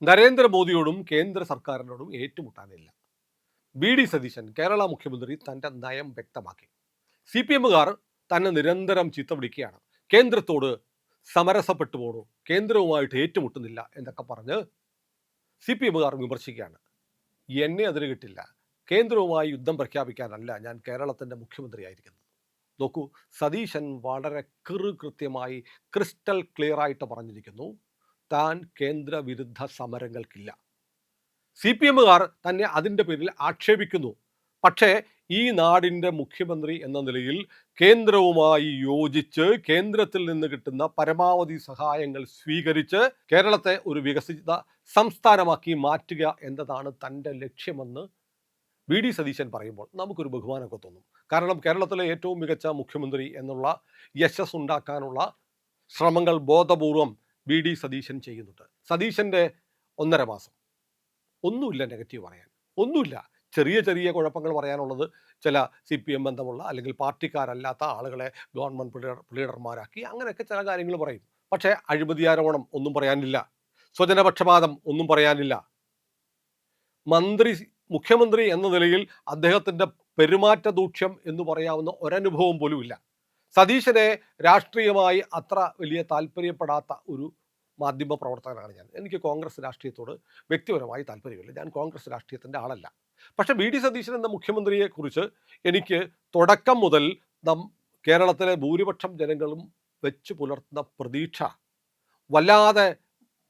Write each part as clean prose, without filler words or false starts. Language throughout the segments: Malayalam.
നരേന്ദ്രമോദിയോടും കേന്ദ്ര സർക്കാരിനോടും ഏറ്റുമുട്ടാനില്ല. വി.ഡി. സതീശൻ കേരള മുഖ്യമന്ത്രി തന്റെ നയം വ്യക്തമാക്കി. CPM-കാർ തന്നെ നിരന്തരം ചീത്ത വിളിക്കുകയാണ്. കേന്ദ്രത്തോട് സമരസപ്പെട്ടു പോണു, കേന്ദ്രവുമായിട്ട് ഏറ്റുമുട്ടുന്നില്ല എന്നൊക്കെ പറഞ്ഞ് CPM-കാർ വിമർശിക്കുകയാണ്. എന്നെ അതിന് കിട്ടില്ല. കേന്ദ്രവുമായി യുദ്ധം പ്രഖ്യാപിക്കാനല്ല ഞാൻ കേരളത്തിൻ്റെ മുഖ്യമന്ത്രിയായിരിക്കുന്നത്. നോക്കൂ, സതീശൻ വളരെ കൃത്യമായി ക്രിസ്റ്റൽ ക്ലിയർ ആയിട്ട് പറഞ്ഞിരിക്കുന്നു, താൻ കേന്ദ്ര വിരുദ്ധ സമരങ്ങൾക്കില്ല. CPM-കാർ തന്നെ അതിൻ്റെ പേരിൽ ആക്ഷേപിക്കുന്നു. പക്ഷേ ഈ നാടിൻ്റെ മുഖ്യമന്ത്രി എന്ന നിലയിൽ കേന്ദ്രവുമായി യോജിച്ച് കേന്ദ്രത്തിൽ നിന്ന് കിട്ടുന്ന പരമാവധി സഹായങ്ങൾ സ്വീകരിച്ച് കേരളത്തെ ഒരു വികസിത സംസ്ഥാനമാക്കി മാറ്റുക എന്നതാണ് തൻ്റെ ലക്ഷ്യമെന്ന് വി.ഡി. സതീശൻ പറയുമ്പോൾ നമുക്കൊരു ബഹുമാനമൊക്കെ തോന്നും. കാരണം കേരളത്തിലെ ഏറ്റവും മികച്ച മുഖ്യമന്ത്രി എന്നുള്ള യശസ് ഉണ്ടാക്കാനുള്ള ശ്രമങ്ങൾ ബോധപൂർവം വി.ഡി. സതീശൻ ചെയ്യുന്നുണ്ട്. സതീശൻ്റെ 1.5 മാസം ഒന്നുമില്ല നെഗറ്റീവ് പറയാൻ, ഒന്നുമില്ല. ചെറിയ ചെറിയ കുഴപ്പങ്ങൾ പറയാനുള്ളത് ചില CPM ബന്ധമുള്ള അല്ലെങ്കിൽ പാർട്ടിക്കാരല്ലാത്ത ആളുകളെ ഗവൺമെൻറ് ലീഡർമാരാക്കി അങ്ങനെയൊക്കെ ചില കാര്യങ്ങൾ പറയും. പക്ഷേ അഴിമതി ആരോപണം ഒന്നും പറയാനില്ല, സ്വജനപക്ഷപാതം ഒന്നും പറയാനില്ല. മുഖ്യമന്ത്രി എന്ന നിലയിൽ അദ്ദേഹത്തിൻ്റെ പെരുമാറ്റ ദൂഷ്യം എന്ന് പറയാവുന്ന ഒരനുഭവം പോലും ഇല്ല. സതീശനെ രാഷ്ട്രീയമായി അത്ര വലിയ താല്പര്യപ്പെടാത്ത ഒരു മാധ്യമ പ്രവർത്തകനാണ് ഞാൻ. എനിക്ക് കോൺഗ്രസ് രാഷ്ട്രീയത്തോട് വ്യക്തിപരമായി താല്പര്യമില്ല, ഞാൻ കോൺഗ്രസ് രാഷ്ട്രീയത്തിൻ്റെ ആളല്ല. പക്ഷേ വി.ഡി. സതീശൻ എന്ന മുഖ്യമന്ത്രിയെക്കുറിച്ച് എനിക്ക് തുടക്കം മുതൽ കേരളത്തിലെ ഭൂരിപക്ഷം ജനങ്ങളും വെച്ച് പുലർത്തുന്ന പ്രതീക്ഷ വല്ലാതെ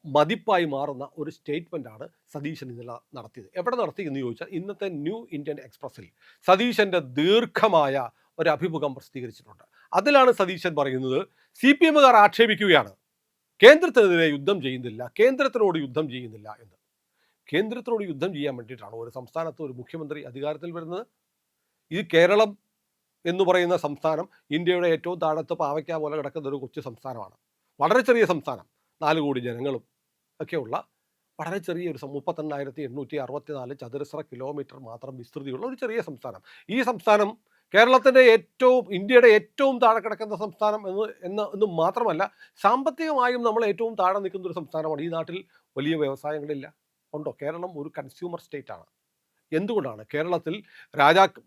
മതിപ്പായി മാറുന്ന ഒരു സ്റ്റേറ്റ്മെൻറ്റാണ് സതീശൻ ഇന്നലെ നടത്തിയത്. എവിടെ നടത്തി എന്ന് ചോദിച്ചാൽ ഇന്നത്തെ ന്യൂ ഇന്ത്യൻ എക്സ്പ്രസ്സിൽ സതീശൻ്റെ ദീർഘമായ ഒരു അഭിമുഖം പ്രസിദ്ധീകരിച്ചിട്ടുണ്ട്. അതിലാണ് സതീശൻ പറയുന്നത്, CPM-കാർ ആക്ഷേപിക്കുകയാണ് കേന്ദ്രത്തിനെതിരെ യുദ്ധം ചെയ്യുന്നില്ല, കേന്ദ്രത്തിനോട് യുദ്ധം ചെയ്യുന്നില്ല എന്ന്. കേന്ദ്രത്തിനോട് യുദ്ധം ചെയ്യാൻ വേണ്ടിയിട്ടാണ് ഒരു സംസ്ഥാനത്ത് ഒരു മുഖ്യമന്ത്രി അധികാരത്തിൽ വരുന്നത്? ഈ കേരളം എന്ന് പറയുന്ന സംസ്ഥാനം ഇന്ത്യയുടെ ഏറ്റവും താഴത്ത് പാവയ്ക്ക പോലെ കിടക്കുന്ന ഒരു കൊച്ചു സംസ്ഥാനമാണ്. വളരെ ചെറിയ സംസ്ഥാനം, 4 കോടി ജനങ്ങളും ഒക്കെയുള്ള വളരെ ചെറിയ ഒരു 3864 ചതുരശ്ര കിലോമീറ്റർ മാത്രം വിസ്തൃതിയുള്ള ഒരു ചെറിയ സംസ്ഥാനം. ഈ സംസ്ഥാനം കേരളത്തിൻ്റെ ഇന്ത്യയുടെ ഏറ്റവും താഴെ കിടക്കുന്ന സംസ്ഥാനം എന്ന് മാത്രമല്ല, സാമ്പത്തികമായും നമ്മൾ ഏറ്റവും താഴെ നിൽക്കുന്ന ഒരു സംസ്ഥാനമാണ്. ഈ നാട്ടിൽ വലിയ വ്യവസായങ്ങളില്ല, ഉണ്ടോ? കേരളം ഒരു കൺസ്യൂമർ സ്റ്റേറ്റ് ആണ്. എന്തുകൊണ്ടാണ്? കേരളത്തിൽ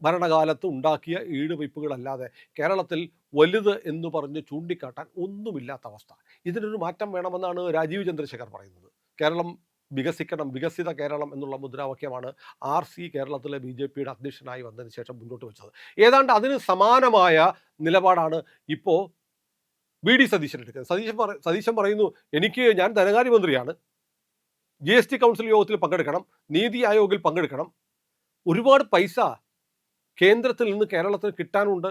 ഭരണകാലത്ത് ഉണ്ടാക്കിയ ഈടുവയ്പ്പുകളല്ലാതെ കേരളത്തിൽ വലുത് എന്ന് പറഞ്ഞ് ചൂണ്ടിക്കാട്ടാൻ ഒന്നുമില്ലാത്ത അവസ്ഥ. ഇതിനൊരു മാറ്റം വേണമെന്നാണ് രാജീവ് ചന്ദ്രശേഖർ പറയുന്നത്. കേരളം വികസിക്കണം, വികസിത കേരളം എന്നുള്ള മുദ്രാവാക്യമാണ് RC കേരളത്തിലെ BJP-യുടെ അധ്യക്ഷനായി വന്നതിന് ശേഷം മുന്നോട്ട് വെച്ചത്. ഏതാണ്ട് അതിന് സമാനമായ നിലപാടാണ് ഇപ്പോൾ വി.ഡി. സതീശൻ എടുക്കുന്നത്. സതീശൻ പറയുന്നു, ഞാൻ ധനകാര്യമന്ത്രിയാണ്, GST കൗൺസിൽ യോഗത്തിൽ പങ്കെടുക്കണം, നീതി ആയോഗിൽ പങ്കെടുക്കണം, ഒരുപാട് പൈസ കേന്ദ്രത്തിൽ നിന്ന് കേരളത്തിന് കിട്ടാനുണ്ട്,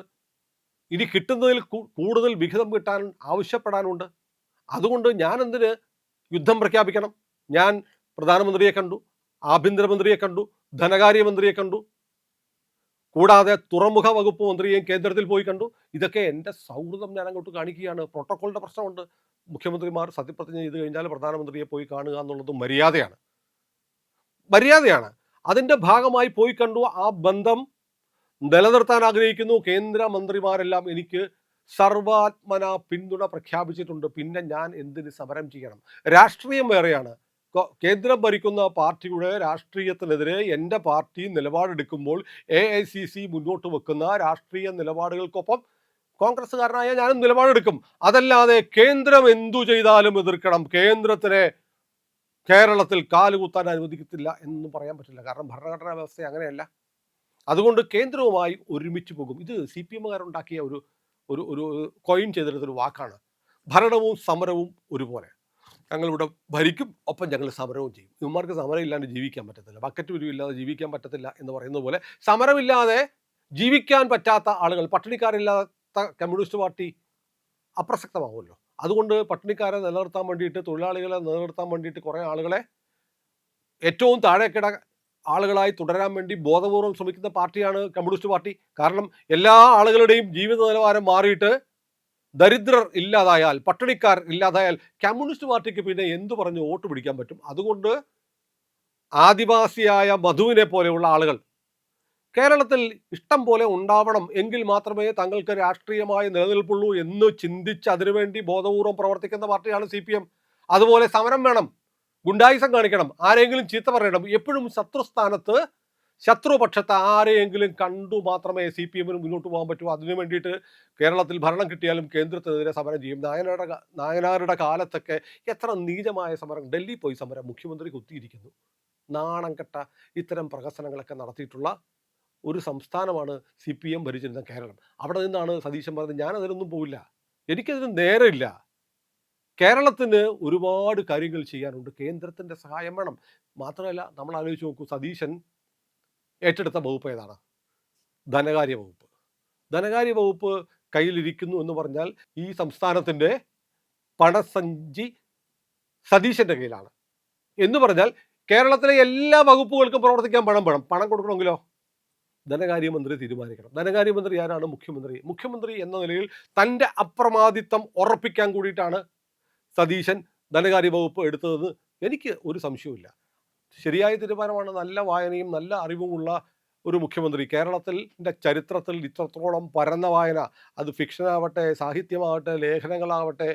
ഇനി കിട്ടുന്നതിൽ കൂടുതൽ വിഹിതം കിട്ടാൻ ആവശ്യപ്പെടാനുണ്ട്. അതുകൊണ്ട് ഞാൻ എന്തിന് യുദ്ധം പ്രഖ്യാപിക്കണം? ഞാൻ പ്രധാനമന്ത്രിയെ കണ്ടു, ആഭ്യന്തരമന്ത്രിയെ കണ്ടു, ധനകാര്യമന്ത്രിയെ കണ്ടു, കൂടാതെ തുറമുഖ വകുപ്പ് മന്ത്രിയെയും കേന്ദ്രത്തിൽ പോയി കണ്ടു. ഇതൊക്കെ എൻ്റെ സൗഹൃദം ഞാൻ അങ്ങോട്ട് കാണിക്കുകയാണ്. പ്രോട്ടോക്കോളിൻ്റെ പ്രശ്നമുണ്ട്. മുഖ്യമന്ത്രിമാർ സത്യപ്രതിജ്ഞ ചെയ്ത് കഴിഞ്ഞാൽ പ്രധാനമന്ത്രിയെ പോയി കാണുക എന്നുള്ളത് മര്യാദയാണ്. അതിൻ്റെ ഭാഗമായി പോയി കണ്ടു, ആ ബന്ധം നിലനിർത്താൻ ആഗ്രഹിക്കുന്നു. കേന്ദ്രമന്ത്രിമാരെല്ലാം എനിക്ക് സർവാത്മന പിന്തുണ പ്രഖ്യാപിച്ചിട്ടുണ്ട്. പിന്നെ ഞാൻ എന്തിന് സമരം ചെയ്യണം? രാഷ്ട്രീയം വേറെയാണ്. കേന്ദ്രം ഭരിക്കുന്ന പാർട്ടിയുടെ രാഷ്ട്രീയത്തിനെതിരെ എൻ്റെ പാർട്ടി നിലപാടെടുക്കുമ്പോൾ AICC മുന്നോട്ട് വെക്കുന്ന രാഷ്ട്രീയ നിലപാടുകൾക്കൊപ്പം കോൺഗ്രസ്സുകാരനായ ഞാനും നിലപാടെടുക്കും. അതല്ലാതെ കേന്ദ്രം എന്തു ചെയ്താലും എതിർക്കണം, കേന്ദ്രത്തിനെ കേരളത്തിൽ കാലുകുത്താൻ അനുവദിക്കത്തില്ല എന്നൊന്നും പറയാൻ പറ്റില്ല. കാരണം ഭരണഘടനാ വ്യവസ്ഥ അങ്ങനെയല്ല. അതുകൊണ്ട് കേന്ദ്രവുമായി ഒരുമിച്ച് പോകും. ഇത് CPM-കാരുണ്ടാക്കിയ ഒരു കോയിൻ ചെയ്തെടുത്തൊരു വാക്കാണ്. ഭരണവും സമരവും ഒരുപോലെ. ഞങ്ങളിവിടെ ഭരിക്കും, ഒപ്പം ഞങ്ങൾ സമരവും ചെയ്യും. ഇവന്മാർക്ക് സമരം ഇല്ലാണ്ട് ജീവിക്കാൻ പറ്റത്തില്ല, ബക്കറ്റ് ഉരുവില്ലാതെ ജീവിക്കാൻ പറ്റത്തില്ല എന്ന് പറയുന്നത് പോലെ സമരമില്ലാതെ ജീവിക്കാൻ പറ്റാത്ത ആളുകൾ, പട്ടിണിക്കാരില്ലാത്ത കമ്മ്യൂണിസ്റ്റ് പാർട്ടി അപ്രസക്തമാവുമല്ലോ. അതുകൊണ്ട് പട്ടിണിക്കാരെ നിലനിർത്താൻ വേണ്ടിയിട്ട്, തൊഴിലാളികളെ നിലനിർത്താൻ വേണ്ടിയിട്ട് കുറേ ആളുകളെ ഏറ്റവും താഴെക്കിട ആളുകളായി തുടരാൻ വേണ്ടി ബോധപൂർവം ശ്രമിക്കുന്ന പാർട്ടിയാണ് കമ്മ്യൂണിസ്റ്റ് പാർട്ടി. കാരണം എല്ലാ ആളുകളുടെയും ജീവിത നിലവാരം മാറിയിട്ട് ദരിദ്രർ ഇല്ലാതായാൽ, പട്ടിണിക്കാർ ഇല്ലാതായാൽ കമ്മ്യൂണിസ്റ്റ് പാർട്ടിക്ക് പിന്നെ എന്തു പറഞ്ഞ് വോട്ട് പിടിക്കാൻ പറ്റും? അതുകൊണ്ട് ആദിവാസിയായ മധുവിനെ പോലെയുള്ള ആളുകൾ കേരളത്തിൽ ഇഷ്ടം പോലെ ഉണ്ടാവണം, എങ്കിൽ മാത്രമേ തങ്ങൾക്ക് രാഷ്ട്രീയമായി നിലനിൽപ്പുള്ളൂ എന്ന് ചിന്തിച്ച് അതിനുവേണ്ടി ബോധപൂർവം പ്രവർത്തിക്കുന്ന പാർട്ടിയാണ് CPM. അതുപോലെ സമരം വേണം, ഗുണ്ടായിസം കാണിക്കണം, ആരെങ്കിലും ചീത്ത പറയണം. എപ്പോഴും ശത്രുസ്ഥാനത്ത്, ശത്രുപക്ഷത്ത് ആരെയെങ്കിലും കണ്ടു മാത്രമേ CPM-ന് മുന്നോട്ട് പോകാൻ പറ്റൂ. അതിനു വേണ്ടിയിട്ട് കേരളത്തിൽ ഭരണം കിട്ടിയാലും കേന്ദ്രത്തിനെതിരെ സമരം ചെയ്യും. നായനാരുടെ കാലത്തൊക്കെ എത്ര നീചമായ സമരം, ഡൽഹി പോയി സമരം, മുഖ്യമന്ത്രി കുത്തിയിരിക്കുന്നു. നാണം കെട്ട ഇത്തരം പ്രഹസനങ്ങളൊക്കെ നടത്തിയിട്ടുള്ള ഒരു സംസ്ഥാനമാണ് CPM ഭരിച്ചിരുന്ന കേരളം. അവിടെ നിന്നാണ് സതീശൻ പറഞ്ഞത്, ഞാൻ അതിനൊന്നും പോവില്ല, എനിക്കതിന് നേരമില്ല. കേരളത്തിന് ഒരുപാട് കാര്യങ്ങൾ ചെയ്യാനുണ്ട്, കേന്ദ്രത്തിൻ്റെ സഹായം വേണം. മാത്രമല്ല, നമ്മൾ ആലോചിച്ച് നോക്കൂ, സതീശൻ ഏറ്റെടുത്ത വകുപ്പ് ഏതാണ്? ധനകാര്യ വകുപ്പ്. ധനകാര്യ വകുപ്പ് കയ്യിലിരിക്കുന്നു എന്ന് പറഞ്ഞാൽ ഈ സംസ്ഥാനത്തിൻ്റെ പണസഞ്ചി സതീശൻ്റെ കയ്യിലാണ് എന്ന് പറഞ്ഞാൽ കേരളത്തിലെ എല്ലാ വകുപ്പുകൾക്കും പ്രവർത്തിക്കാൻ പണം വേണം. പണം കൊടുക്കണമെങ്കിലോ ധനകാര്യമന്ത്രി തീരുമാനിക്കണം. ധനകാര്യമന്ത്രി ആരാണ്? മുഖ്യമന്ത്രി. മുഖ്യമന്ത്രി എന്ന നിലയിൽ തൻ്റെ അപ്രമാദിത്വം ഉറപ്പിക്കാൻ കൂടിയിട്ടാണ് സതീശൻ ധനകാര്യ വകുപ്പ് എടുത്തതെന്ന് എനിക്ക് ഒരു സംശയവുമില്ല. ശരിയായ തീരുമാനമാണ്. നല്ല വായനയും നല്ല അറിവുമുള്ള ഒരു മുഖ്യമന്ത്രി. കേരളത്തിൻ്റെ ചരിത്രത്തിൽ ഇത്രത്തോളം പരന്ന വായന, അത് ഫിക്ഷനാവട്ടെ, സാഹിത്യമാവട്ടെ, ലേഖനങ്ങളാവട്ടെ,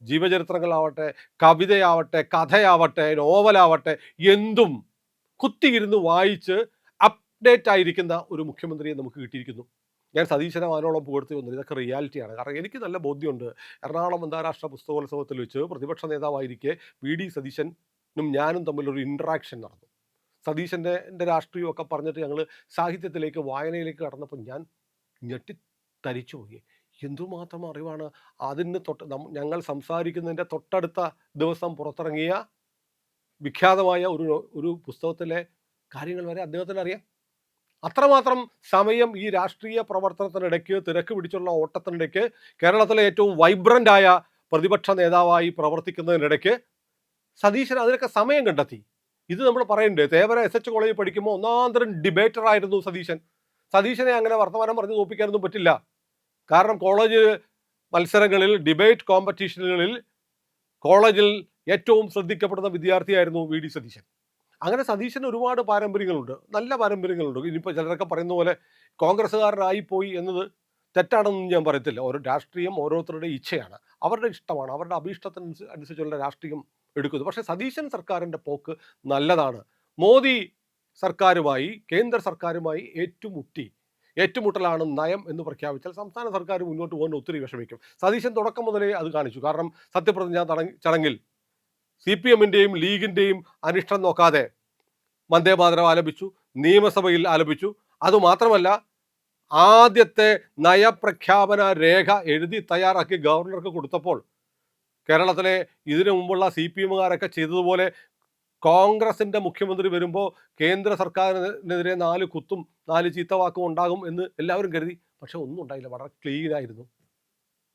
ജീവചരിത്രങ്ങളാവട്ടെ, കവിതയാവട്ടെ, കഥയാവട്ടെ, നോവലാവട്ടെ, എന്തും കുത്തിയിരുന്ന് വായിച്ച് അപ്ഡേറ്റ് ആയിരിക്കുന്ന ഒരു മുഖ്യമന്ത്രിയെ നമുക്ക് കിട്ടിയിരിക്കുന്നു. ഞാൻ സതീശനെ വാനോളം പുകഴ്ത്തി വന്നത് ഇതൊക്കെ റിയാലിറ്റിയാണ്. കാരണം എനിക്ക് നല്ല ബോധ്യമുണ്ട്. എറണാകുളം അന്താരാഷ്ട്ര പുസ്തകോത്സവത്തിൽ വെച്ച് പ്രതിപക്ഷ നേതാവായിരിക്കെ VD സതീശനും ഞാനും തമ്മിലൊരു ഇൻട്രാക്ഷൻ നടന്നു. സതീശൻ്റെ രാഷ്ട്രീയമൊക്കെ പറഞ്ഞിട്ട് ഞങ്ങൾ സാഹിത്യത്തിലേക്ക്, വായനയിലേക്ക് കടന്നപ്പോൾ ഞാൻ ഞെട്ടിത്തരിച്ചു പോയി. എന്തുമാത്രം അറിവാണ്! അതിന് ഞങ്ങൾ സംസാരിക്കുന്നതിൻ്റെ തൊട്ടടുത്ത ദിവസം പുറത്തിറങ്ങിയ വിഖ്യാതമായ ഒരു പുസ്തകത്തിലെ കാര്യങ്ങൾ വരെ അദ്ദേഹത്തിന് അറിയാം. അത്രമാത്രം സമയം ഈ രാഷ്ട്രീയ പ്രവർത്തനത്തിനിടയ്ക്ക്, തിരക്ക് പിടിച്ചുള്ള ഓട്ടത്തിനിടയ്ക്ക്, കേരളത്തിലെ ഏറ്റവും വൈബ്രൻ്റ് ആയ പ്രതിപക്ഷ നേതാവായി പ്രവർത്തിക്കുന്നതിനിടയ്ക്ക് സതീശൻ അതിനൊക്കെ സമയം കണ്ടെത്തി. ഇത് നമ്മൾ പറയണ്ടേ? തേവര SH കോളേജിൽ പഠിക്കുമ്പോൾ ഒന്നാന്തരം ഡിബേറ്റർ ആയിരുന്നു സതീശൻ. സതീശനെ അങ്ങനെ വർത്തമാനം പറഞ്ഞ് തോൽപ്പിക്കാനൊന്നും പറ്റില്ല. കാരണം കോളേജ് മത്സരങ്ങളിൽ, ഡിബേറ്റ് കോമ്പറ്റീഷനുകളിൽ കോളേജിൽ ഏറ്റവും ശ്രദ്ധിക്കപ്പെടുന്ന വിദ്യാർത്ഥിയായിരുന്നു VD സതീശൻ. അങ്ങനെ സതീശന് ഒരുപാട് പാരമ്പര്യങ്ങളുണ്ട്, നല്ല പാരമ്പര്യങ്ങളുണ്ട്. ഇനിയിപ്പോൾ ചിലരൊക്കെ പറയുന്ന പോലെ കോൺഗ്രസ്സുകാരനായിപ്പോയി എന്നത് തെറ്റാണെന്നും ഞാൻ പറയത്തില്ല. ഓരോ രാഷ്ട്രീയം ഓരോരുത്തരുടെ ഇച്ഛയാണ്, അവരുടെ ഇഷ്ടമാണ്, അവരുടെ അഭീഷ്ടത്തിനനുസരിച്ചുള്ള രാഷ്ട്രീയം എടുക്കുന്നത്. പക്ഷേ സതീശൻ സർക്കാരിൻ്റെ പോക്ക് നല്ലതാണ്. മോദി സർക്കാരുമായി, കേന്ദ്ര സർക്കാരുമായി ഏറ്റുമുട്ടലാണ് നയം എന്ന് സംസ്ഥാന സർക്കാർ മുന്നോട്ട് പോകാൻ ഒത്തിരി വിഷമിക്കും. സതീശൻ തുടക്കം മുതലേ അത് കാണിച്ചു. കാരണം സത്യപ്രതിജ്ഞാ ചടങ്ങിൽ CPM-ൻ്റെയും ലീഗിൻ്റെയും അനിഷ്ടം നോക്കാതെ വന്ദേമാതരം ആലപിച്ചു, നിയമസഭയിൽ ആലപിച്ചു. അതുമാത്രമല്ല, ആദ്യത്തെ നയപ്രഖ്യാപന രേഖ എഴുതി തയ്യാറാക്കി ഗവർണർക്ക് കൊടുത്തപ്പോൾ കേരളത്തിലെ ഇതിനു മുമ്പുള്ള CPM-കാരൊക്കെ ചെയ്തതുപോലെ കോൺഗ്രസിൻ്റെ മുഖ്യമന്ത്രി വരുമ്പോൾ കേന്ദ്ര സർക്കാരിനെതിരെ 4 കുത്തും 4 ചീത്തവാക്കും ഉണ്ടാകും എന്ന് എല്ലാവരും കരുതി. പക്ഷെ ഒന്നും ഉണ്ടായില്ല, വളരെ ക്ലീനായിരുന്നു.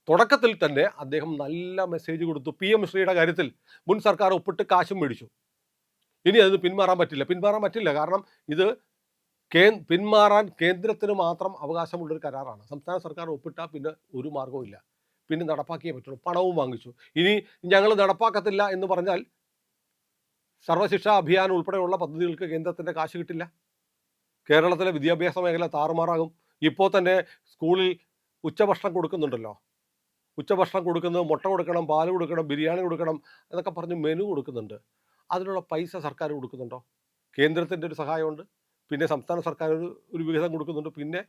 തുടക്കത്തിൽ തന്നെ അദ്ദേഹം നല്ല മെസ്സേജ് കൊടുത്തു. PM ശ്രീയുടെ കാര്യത്തിൽ മുൻ സർക്കാർ ഒപ്പിട്ട് കാശും മേടിച്ചു. ഇനി അത് പിന്മാറാൻ പറ്റില്ല. കാരണം ഇത് പിന്മാറാൻ കേന്ദ്രത്തിന് മാത്രം അവകാശമുള്ളൊരു കരാറാണ്. സംസ്ഥാന സർക്കാർ ഒപ്പിട്ടാൽ പിന്നെ ഒരു മാർഗവും ഇല്ല, പിന്നെ നടപ്പാക്കിയേ പറ്റുള്ളൂ. പണവും വാങ്ങിച്ചു. ഇനി ഞങ്ങൾ നടപ്പാക്കത്തില്ല എന്ന് പറഞ്ഞാൽ സർവശിക്ഷാ അഭിയാൻ ഉൾപ്പെടെയുള്ള പദ്ധതികൾക്ക് കേന്ദ്രത്തിൻ്റെ കാശ് കിട്ടില്ല. കേരളത്തിലെ വിദ്യാഭ്യാസ മേഖല താറുമാറാകും. ഇപ്പോൾ തന്നെ സ്കൂളിൽ ഉച്ചഭക്ഷണം കൊടുക്കുന്നുണ്ടല്ലോ. ഉച്ചഭക്ഷണം കൊടുക്കുന്നത് മുട്ട കൊടുക്കണം, പാൽ കൊടുക്കണം, ബിരിയാണി കൊടുക്കണം എന്നൊക്കെ പറഞ്ഞ് മെനു കൊടുക്കുന്നുണ്ട്. അതിനുള്ള പൈസ സർക്കാർ കൊടുക്കുന്നുണ്ടോ? കേന്ദ്രത്തിൻ്റെ ഒരു സഹായമുണ്ട്, പിന്നെ സംസ്ഥാന സർക്കാർ ഒരു വിഹിതം കൊടുക്കുന്നുണ്ട്, പിന്നെ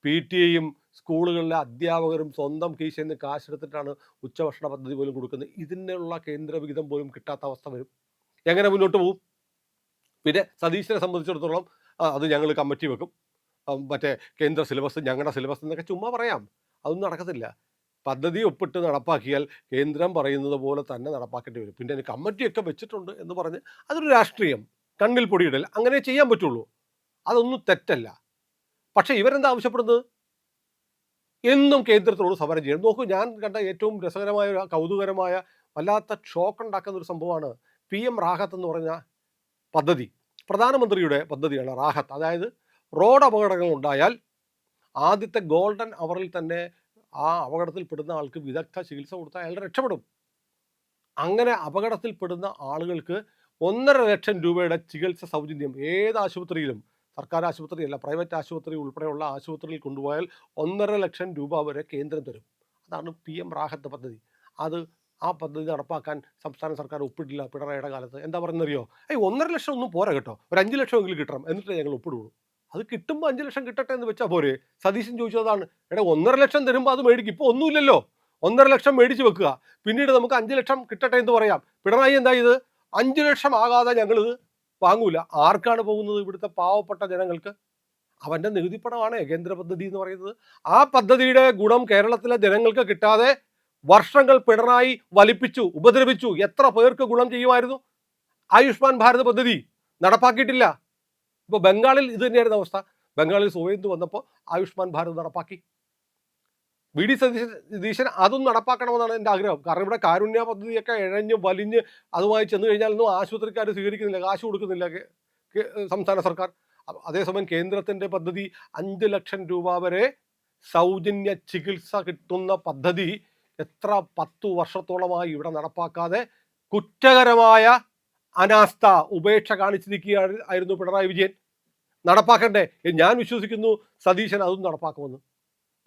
PTA-യും സ്കൂളുകളിലെ അധ്യാപകരും സ്വന്തം കീശയിൽ നിന്ന് കാശെടുത്തിട്ടാണ് ഉച്ചഭക്ഷണ പദ്ധതി പോലും കൊടുക്കുന്നത്. ഇതിനുള്ള കേന്ദ്ര വിഹിതം പോലും കിട്ടാത്ത അവസ്ഥ വരും. എങ്ങനെ മുന്നോട്ട് പോകും? പിന്നെ സതീശനെ സംബന്ധിച്ചിടത്തോളം അത് ഞങ്ങൾ കമ്മിറ്റി വെക്കും, മറ്റേ കേന്ദ്ര സിലബസ് ഞങ്ങളുടെ സിലബസ് എന്നൊക്കെ ചുമ്മാ പറയാം. അതൊന്നും നടക്കത്തില്ല. പദ്ധതി ഒപ്പിട്ട് നടപ്പാക്കിയാൽ കേന്ദ്രം പറയുന്നത് പോലെ തന്നെ നടപ്പാക്കേണ്ടി വരും. പിന്നെ കമ്മിറ്റിയൊക്കെ വെച്ചിട്ടുണ്ട് എന്ന് പറഞ്ഞ് അതൊരു രാഷ്ട്രീയം, കണ്ണിൽ പൊടിയിടൽ, അങ്ങനെ ചെയ്യാൻ പറ്റുള്ളൂ. അതൊന്നും തെറ്റല്ല. പക്ഷേ ഇവരെന്താ ആവശ്യപ്പെടുന്നത്? എന്നും കേന്ദ്രത്തോട് സമരം ചെയ്യണം. നോക്കൂ, ഞാൻ കണ്ട ഏറ്റവും രസകരമായ, കൗതുകരമായ, വല്ലാത്ത ഷോക്ക് ഉണ്ടാക്കുന്ന ഒരു സംഭവമാണ് PM റാഹത്ത് എന്ന് പറഞ്ഞ പദ്ധതി. പ്രധാനമന്ത്രിയുടെ പദ്ധതിയാണ് റാഹത്ത്. അതായത് റോഡ് അപകടങ്ങൾ ഉണ്ടായാൽ ആദ്യത്തെ ഗോൾഡൻ അവറിൽ തന്നെ ആ അപകടത്തിൽപ്പെടുന്ന ആൾക്ക് വിദഗ്ധ ചികിത്സ കൊടുത്താൽ അയാൾ രക്ഷപ്പെടും. അങ്ങനെ അപകടത്തിൽപ്പെടുന്ന ആളുകൾക്ക് 1.5 ലക്ഷം രൂപയുടെ ചികിത്സ സൗജന്യം ഏത് ആശുപത്രിയിലും, സർക്കാർ ആശുപത്രിയല്ല, പ്രൈവറ്റ് ആശുപത്രി ഉൾപ്പെടെയുള്ള ആശുപത്രിയിൽ കൊണ്ടുപോയാൽ 1.5 ലക്ഷം രൂപ വരെ കേന്ദ്രം തരും. അതാണ് PM റാഹത്ത് പദ്ധതി. അത് ആ പദ്ധതി നടപ്പാക്കാൻ സംസ്ഥാന സർക്കാർ ഒപ്പിട്ടില്ല പിണറായിയുടെ കാലത്ത്. എന്താ പറയുന്നറിയോ? 1,50,000 ഒന്നും പോരാ കേട്ടോ, ഒരു 5,00,000 എങ്കിലും കിട്ടണം, എന്നിട്ട് ഞങ്ങൾ ഒപ്പിടുള്ളൂ. അത് കിട്ടുമ്പോൾ 5,00,000 കിട്ടട്ടെ എന്ന് വെച്ചാൽ പോരെ. സതീശൻ ചോദിച്ചതാണ്. 1,50,000 തരുമ്പോൾ അത് മേടിക്കും. ഇപ്പോൾ ഒന്നുമില്ലല്ലോ, 1,50,000 മേടിച്ച് വെക്കുക, പിന്നീട് നമുക്ക് 5,00,000 കിട്ടട്ടെ എന്ന് പറയാം. പിണറായി എന്താ ഇത്, 5,00,000 ആകാതെ ഞങ്ങളിത് വാങ്ങൂല. ആർക്കാണ് പോകുന്നത്? ഇവിടുത്തെ പാവപ്പെട്ട ജനങ്ങൾക്ക്. അവൻ്റെ നികുതിപ്പണമാണ് കേന്ദ്ര പദ്ധതി എന്ന് പറയുന്നത്. ആ പദ്ധതിയുടെ ഗുണം കേരളത്തിലെ ജനങ്ങൾക്ക് കിട്ടാതെ വർഷങ്ങൾ പിണറായി വലിപ്പിച്ചു, ഉപദ്രവിച്ചു. എത്ര പേർക്ക് ഗുണം ചെയ്യുമായിരുന്നു? ആയുഷ്മാൻ ഭാരത് പദ്ധതി നടപ്പാക്കിയിട്ടില്ല. ഇപ്പോൾ ബംഗാളിൽ ഇത് തന്നെയായിരുന്നു അവസ്ഥ. ബംഗാളിൽ സുവേന്ദു വന്നപ്പോൾ ആയുഷ്മാൻ ഭാരത് നടപ്പാക്കി. വി ഡി സതീശൻ അതും നടപ്പാക്കണമെന്നാണ് എൻ്റെ ആഗ്രഹം. കാരണം ഇവിടെ കാരുണ്യ പദ്ധതിയൊക്കെ ഇഴഞ്ഞ് വലിഞ്ഞ് അതുമായി ചെന്ന് കഴിഞ്ഞാലൊന്നും ആശുപത്രിക്കാർ സ്വീകരിക്കുന്നില്ല, കാശ് കൊടുക്കുന്നില്ല സംസ്ഥാന സർക്കാർ. അതേസമയം കേന്ദ്രത്തിൻ്റെ പദ്ധതി 5,00,000 രൂപ വരെ സൗജന്യ ചികിത്സ കിട്ടുന്ന പദ്ധതി എത്ര 10 വർഷത്തോളമായി ഇവിടെ നടപ്പാക്കാതെ കുറ്റകരമായ അനാസ്ഥ, ഉപേക്ഷ കാണിച്ചിരിക്കുകയായിരുന്നു പിണറായി വിജയൻ. നടപ്പാക്കണ്ടേ? ഞാൻ വിശ്വസിക്കുന്നു സതീശൻ അതും നടപ്പാക്കുമെന്ന്.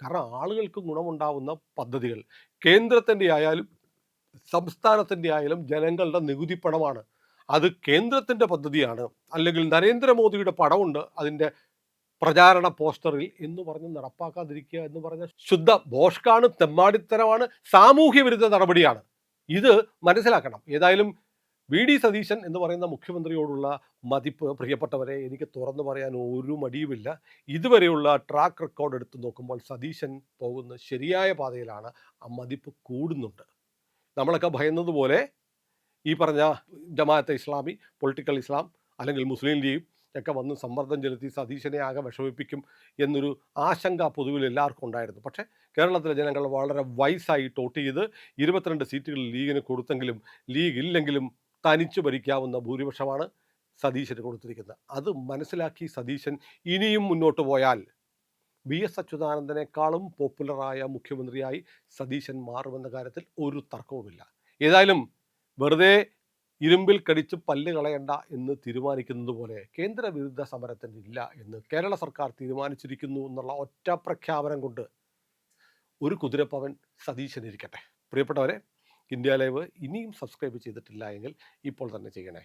കാരണം ആളുകൾക്ക് ഗുണമുണ്ടാവുന്ന പദ്ധതികൾ കേന്ദ്രത്തിൻ്റെ ആയാലും സംസ്ഥാനത്തിൻ്റെ ആയാലും ജനങ്ങളുടെ നികുതി പണമാണ്. അത് കേന്ദ്രത്തിൻ്റെ പദ്ധതിയാണ്, അല്ലെങ്കിൽ നരേന്ദ്രമോദിയുടെ പടമുണ്ട് അതിൻ്റെ പ്രചാരണ പോസ്റ്ററിൽ എന്ന് പറഞ്ഞ് നടപ്പാക്കാതിരിക്കുക എന്ന് പറഞ്ഞ ശുദ്ധ ഭോഷ്കാണ്, തെമ്മാടിത്തരമാണ്, സാമൂഹ്യ വിരുദ്ധ നടപടിയാണ്. ഇത് മനസ്സിലാക്കണം. ഏതായാലും വി ഡി സതീശൻ എന്ന് പറയുന്ന മുഖ്യമന്ത്രിയോടുള്ള മതിപ്പ്, പ്രിയപ്പെട്ടവരെ, എനിക്ക് തുറന്നു പറയാൻ ഒരു മടിയുമില്ല. ഇതുവരെയുള്ള ട്രാക്ക് റെക്കോർഡ് എടുത്തു നോക്കുമ്പോൾ സതീശൻ പോകുന്ന ശരിയായ പാതയിലാണ്. ആ മതിപ്പ് കൂടുന്നുണ്ട്. നമ്മളൊക്കെ ഭയന്നതുപോലെ ഈ പറഞ്ഞ ജമാഅത്തെ ഇസ്ലാമി, പൊളിറ്റിക്കൽ ഇസ്ലാം അല്ലെങ്കിൽ മുസ്ലിം ലീഗ് ഒക്കെ വന്ന് സമ്മർദ്ദം ചെലുത്തി സതീശനെ ആകെ വിഷമിപ്പിക്കും എന്നൊരു ആശങ്ക പൊതുവിൽ എല്ലാവർക്കും ഉണ്ടായിരുന്നു. പക്ഷേ കേരളത്തിലെ ജനങ്ങൾ വളരെ വൈസായി ടോട്ട് ചെയ്ത് 22 സീറ്റുകൾ ലീഗിന് കൊടുത്തെങ്കിലും ലീഗ് ഇല്ലെങ്കിലും തനിച്ചു ഭരിക്കാവുന്ന ഭൂരിപക്ഷമാണ് സതീശന് കൊടുത്തിരിക്കുന്നത്. അത് മനസ്സിലാക്കി സതീശൻ ഇനിയും മുന്നോട്ട് പോയാൽ VS അച്യുതാനന്ദനേക്കാളും പോപ്പുലറായ മുഖ്യമന്ത്രിയായി സതീശൻ മാറുമെന്ന കാര്യത്തിൽ ഒരു തർക്കവുമില്ല. ഏതായാലും വെറുതെ ഇരുമ്പിൽ കടിച്ച് പല്ല് കളയണ്ട എന്ന് തീരുമാനിക്കുന്നത് പോലെ കേന്ദ്ര വിരുദ്ധ സമരത്തിന് ഇല്ല എന്ന് കേരള സർക്കാർ തീരുമാനിച്ചിരിക്കുന്നു എന്നുള്ള ഒറ്റ പ്രഖ്യാപനം കൊണ്ട് ഒരു കുതിരപ്പവൻ സതീശനിരിക്കട്ടെ. പ്രിയപ്പെട്ടവരെ, ഇന്ത്യ ലൈവ് ഇനിയും സബ്സ്ക്രൈബ് ചെയ്തിട്ടില്ല എങ്കിൽ ഇപ്പോൾ തന്നെ ചെയ്യണേ.